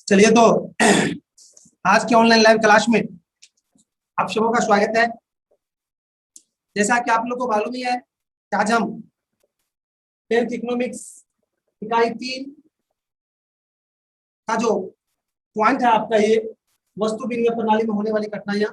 चलिए तो आज के ऑनलाइन लाइव क्लास में आप सबों का स्वागत है। जैसा कि आप लोग को मालूम ही है कि आज हम 10th इकोनॉमिक्स इकाई 3 का जो पॉइंट है आपका ये वस्तु विनिमय प्रणाली में होने वाली कठिनाइयां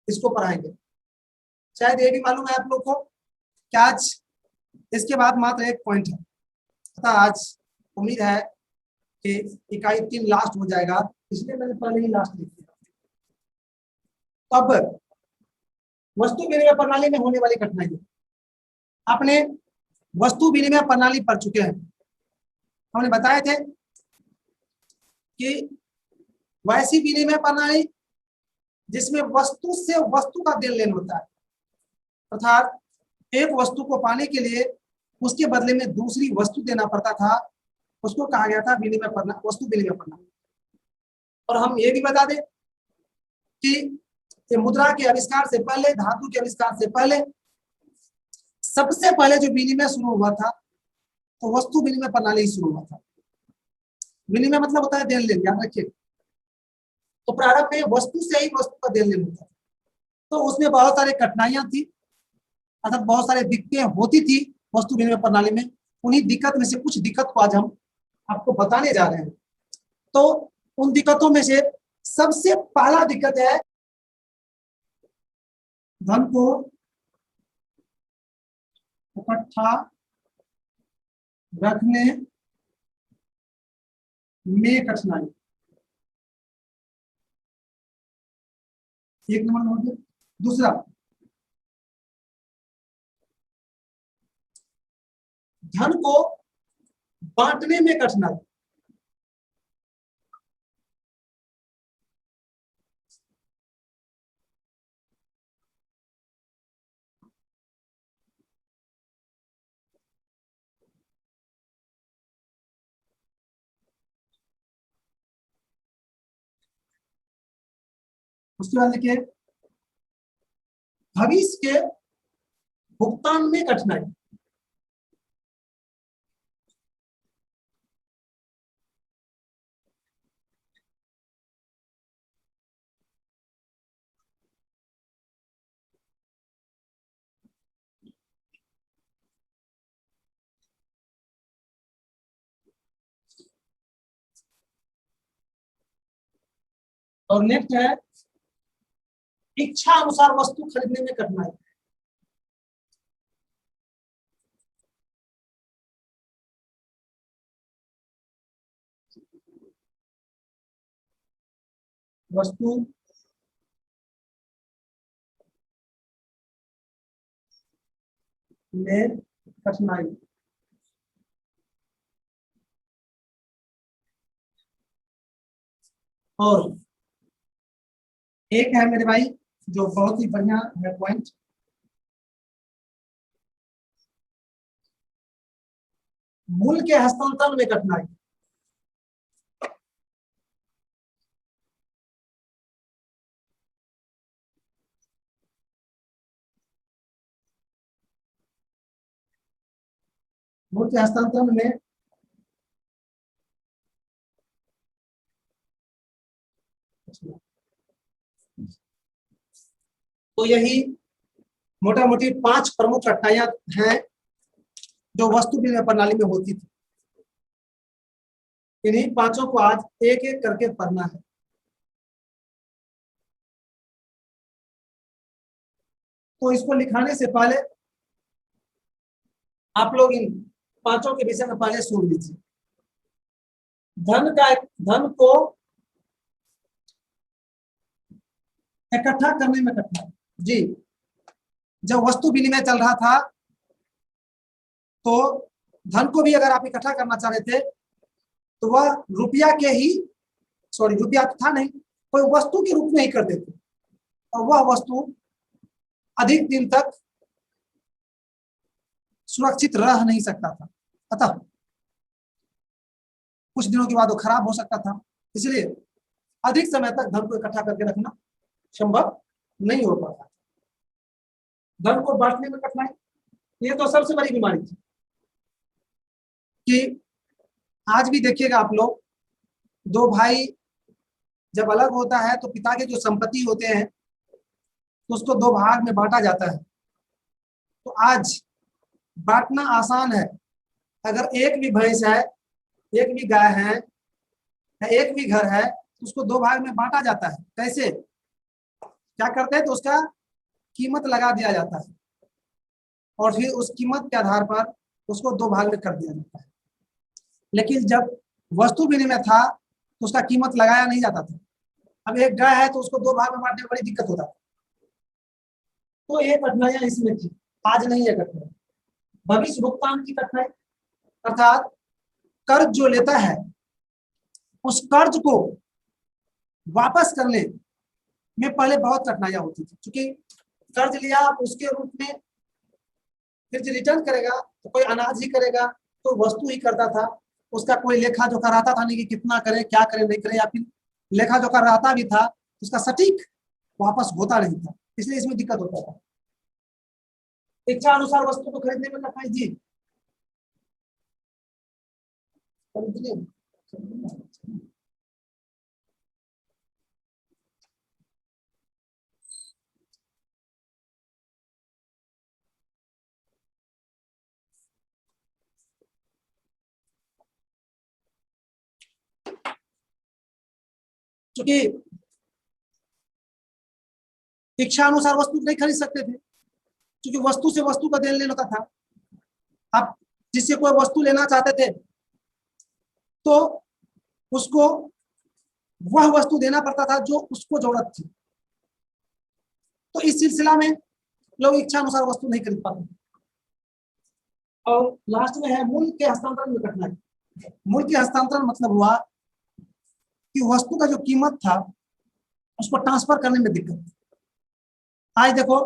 इसको पढ़ाएंगे। शायद ये भी मालूम है आप लोग को कि आज इसके बाद मात्र एक पॉइंट है, अतः आज उम्मीद है कि इकाई 3 लास्ट हो जाएगा, इसलिए मैंने पहले ही लास्ट लिख दिया। अब वस्तु विनिमय प्रणाली में होने वाली कठिनाई, आपने वस्तु विनिमय प्रणाली पढ़ चुके हैं। हमने बताए थे कि वैसी विनिमय प्रणाली जिसमें वस्तु से वस्तु का देन लेन होता है, अर्थात एक वस्तु को पाने के लिए उसके बदले में दूसरी वस्तु देना पड़ता था, उसको कहा गया था विनिमय प्रणाली, वस्तु विनिमय प्रणाली। और हम ये भी बता दें कि मुद्रा के आविष्कार से पहले, धातु के आविष्कार से पहले सबसे पहले जो विनिमय शुरू हुआ था तो वस्तु विनिमय प्रणाली ही शुरू हुआ था। विनिमय मतलब होता है देन लेन, याद रखिए। तो प्रारंभ में वस्तु से ही वस्तु का देन लेन होता था, तो उसमें बहुत सारी कठिनाइयां थी, अर्थात बहुत सारी दिक्कतें होती थी वस्तु विनिमय प्रणाली में। उन्हीं दिक्कत में से कुछ दिक्कत को आज हम आपको बताने जा रहे हैं। तो उन दिक्कतों में से सबसे पहला दिक्कत है धन को इकट्ठा रखने में कठिनाई। एक नंबर हो गया। दूसरा, धन को बांटने में कठिनाई। उसके बाद देखिए भविष्य के भुगतान में कठिनाई। और नेक्स्ट है इच्छा अनुसार वस्तु खरीदने में कठिनाई। वस्तु में कठिनाई। और एक है मेरे भाई जो बहुत ही बढ़िया है पॉइंट, मूल्य के हस्तांतरण में कठिनाई। मूल्य के हस्तांतरण में तो यही मोटा मोटी 5 प्रमुख कठिनाइयां हैं जो वस्तु विनिमय प्रणाली में होती थी। इन्हीं 5 को आज एक एक करके पढ़ना है। तो इसको लिखाने से पहले आप लोग इन 5 के विषय में पहले सुन लीजिए। धन को इकट्ठा करने में कठिनाई। जी, जब वस्तु विनिमय चल रहा था तो धन को भी अगर आप इकट्ठा करना चाह रहे थे तो वह रुपया के ही, सॉरी रुपया तो था नहीं, कोई वस्तु के रूप में ही करते थे और वह वस्तु अधिक दिन तक सुरक्षित रह नहीं सकता था, अतः कुछ दिनों के बाद वो खराब हो सकता था। इसलिए अधिक समय तक धन को इकट्ठा करके रखना संभव नहीं हो पाता। धन को बांटने में कठिनाई, ये तो सबसे बड़ी बीमारी थी कि आज भी देखिएगा आप लोग दो भाई जब अलग होता है तो पिता के जो संपत्ति होते हैं तो उसको दो भाग में बांटा जाता है। तो आज बांटना आसान है। अगर एक भी भैंस है, एक भी गाय है, या एक भी घर है तो उसको दो भाग में बांटा जाता है। कैसे? क्या करते हैं तो उसका कीमत लगा दिया जाता है और फिर उस कीमत के आधार पर उसको दो भाग में कर दिया जाता है। लेकिन जब वस्तु विनिमय था तो उसका कीमत लगाया नहीं जाता था। अब एक गाय है तो उसको दो भाग में बांटने में बड़ी दिक्कत होता था। तो ये कठिनाइयां इसमें थी। आज नहीं है कठिनाई, भविष्य भुगतान की कठिनाई, अर्थात कर्ज जो लेता है उस कर्ज को वापस करने में पहले बहुत कठिनाइयां होती थी। क्योंकि कर्ज लिया उसके रूप में फिर जो रिटर्न करेगा तो कोई अनाज ही करेगा, तो वस्तु ही करता था। उसका कोई लेखा जोखा रहता था नहीं कि कितना करे, क्या करे, नहीं करे, या फिर लेखा जोखा रहता भी था उसका सटीक वापस होता नहीं था। इसलिए इसमें दिक्कत होता था। इच्छा अनुसार वस्तु को खरीदने में कठिनाई जी। क्योंकि इच्छा अनुसार वस्तु नहीं खरीद सकते थे, क्योंकि वस्तु से वस्तु का देन लेन होता था। आप जिससे कोई वस्तु लेना चाहते थे तो उसको वह वस्तु देना पड़ता था जो उसको जरूरत थी। तो इस सिलसिला में लोग इच्छा अनुसार वस्तु नहीं खरीद पाते। और लास्ट में है मूल्य के हस्तांतरण में कठिनाई। मूल्य के हस्तांतरण मतलब हुआ कि वस्तु का जो कीमत था उसको ट्रांसफर करने में दिक्कत। आज देखो,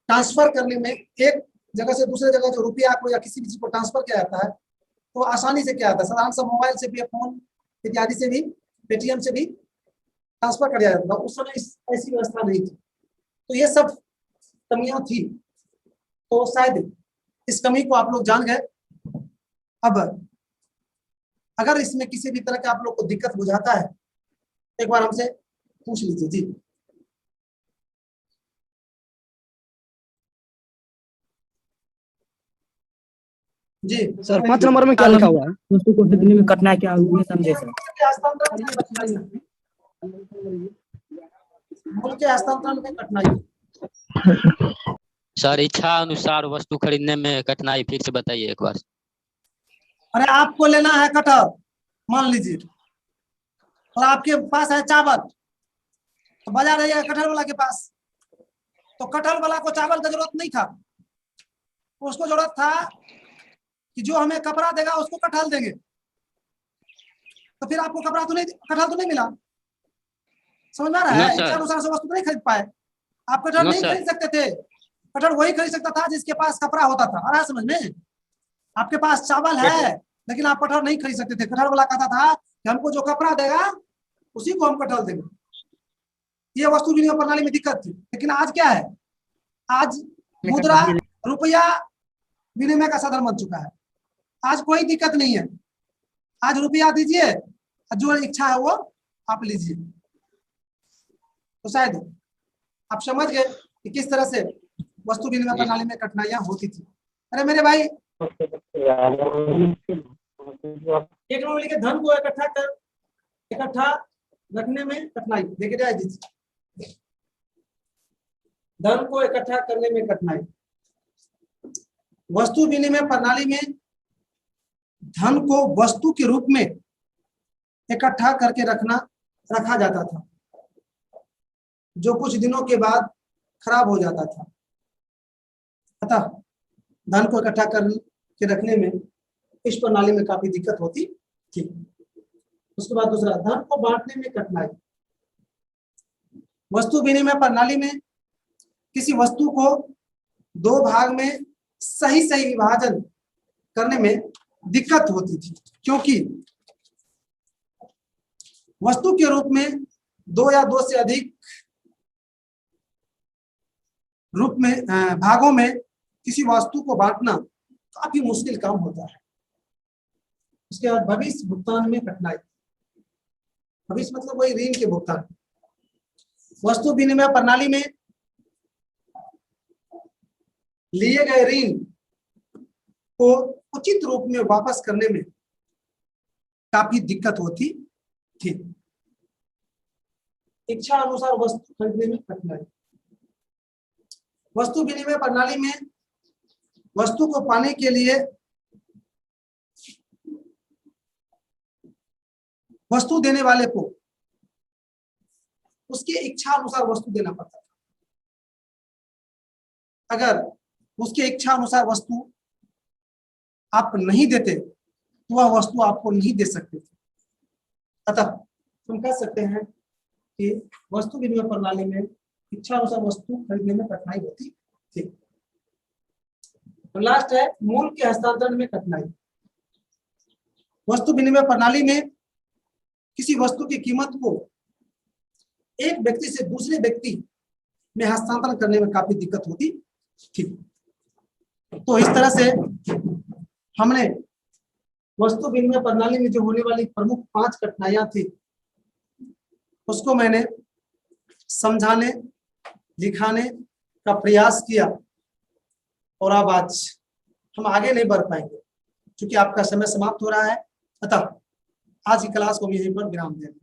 ट्रांसफर करने में एक जगह से दूसरे जगह जो रुपया को या किसी भी चीज को ट्रांसफर किया जाता है तो आसानी से किया जाता है। साधारण सा मोबाइल से भी, फोन इत्यादि से भी, पेटीएम से भी ट्रांसफर कर दिया जाता था। उस समय ऐसी व्यवस्था नहीं थी, तो ये सब कमियां थी। तो शायद इस कमी को आप लोग जान गए। अब अगर इसमें किसी भी तरह का आप लोग को दिक्कत बुझाता है एक बार हमसे पूछ लीजिए जी। जी सर 5 नंबर में क्या लिखा हुआ है? वस्तु को खरीदने में कठिनाई क्या हुई समझे सर? मूल्य के हस्तांतरण में कठिनाई। सर इच्छा अनुसार वस्तु खरीदने में कठिनाई फिर से बताइए एक बार। अरे आपको लेना है कटहल, मान लीजिए, और आपके पास है चावल, तो बाजार जाइएगा कटहल वाला के पास। तो कटहल वाला को चावल का जरूरत नहीं था, उसको जरूरत था कि जो हमें कपड़ा देगा उसको कटहल देंगे। तो फिर आपको कपड़ा तो नहीं, कटहल तो नहीं मिला। समझ में आ रहा है? इच्छा अनुसार से वस्तु तो नहीं खरीद पाए। आप कटहल नहीं खरीद सकते थे। कटहल वही खरीद सकता था जिसके पास कपड़ा होता था। आ रहा है समझ में? आपके पास चावल है लेकिन आप कटहल नहीं खरीद सकते थे। कटहल वाला कहता था कि हमको जो कपड़ा देगा उसी को हम कटहल देंगे। ये वस्तु विनिमय प्रणाली में दिक्कत थी। लेकिन आज क्या है? आज मुद्रा, रुपया विनिमय का साधन बन चुका है। आज कोई दिक्कत नहीं है। आज रुपया दीजिए, जो इच्छा है वो आप लीजिए। तो शायद आप समझ गए कि किस तरह से वस्तु विनिमय प्रणाली में कठिनाइयां होती थी। अरे मेरे भाई, एक नंबर के धन को इकट्ठा रखने में कठिनाई। देखे जाए जी, धन को इकट्ठा करने में कठिनाई। वस्तु विनिमय प्रणाली में धन को वस्तु के रूप में इकट्ठा करके रखा जाता था, जो कुछ दिनों के बाद खराब हो जाता था। अतः धन को इकट्ठा करके रखने में इस प्रणाली में काफी दिक्कत होती थी। उसके बाद दूसरा, धन को बांटने में कठिनाई। वस्तु विनिमय प्रणाली में किसी वस्तु को दो भाग में सही विभाजन करने में दिक्कत होती थी, क्योंकि वस्तु के रूप में दो या दो से अधिक रूप में भागों में किसी वस्तु को बांटना काफी मुश्किल काम होता है। उसके बाद भविष्य भुगतान में कठिनाई। भविष्य मतलब वही ऋण के भुगतान। वस्तु विनिमय प्रणाली में लिए गए ऋण को उचित रूप में वापस करने में काफी दिक्कत होती थी। इच्छा अनुसार वस्तु खरीदने में कठिनाई। वस्तु विनिमय प्रणाली में वस्तु को पाने के लिए वस्तु देने वाले को उसकी इच्छा अनुसार वस्तु देना पड़ता था। अगर उसकी इच्छा अनुसार वस्तु आप नहीं देते तो वह वस्तु आपको नहीं दे सकते थे। अतः हम कह सकते हैं कि वस्तु विनिमय प्रणाली में इच्छा अनुसार वस्तु खरीदने में कठिनाई होती थी। लास्ट है मूल के हस्तांतरण में कठिनाई। वस्तु विनिमय प्रणाली में किसी वस्तु की कीमत को एक व्यक्ति से दूसरे व्यक्ति में हस्तांतरण करने में काफी दिक्कत होती थी। तो इस तरह से हमने वस्तु विनिमय प्रणाली में जो होने वाली प्रमुख 5 कठिनाइयां थी उसको मैंने समझाने दिखाने का प्रयास किया। और अब आज हम आगे नहीं बढ़ पाएंगे क्योंकि आपका समय समाप्त हो रहा है। अतः आज की क्लास को हम यहीं पर विराम देंगे।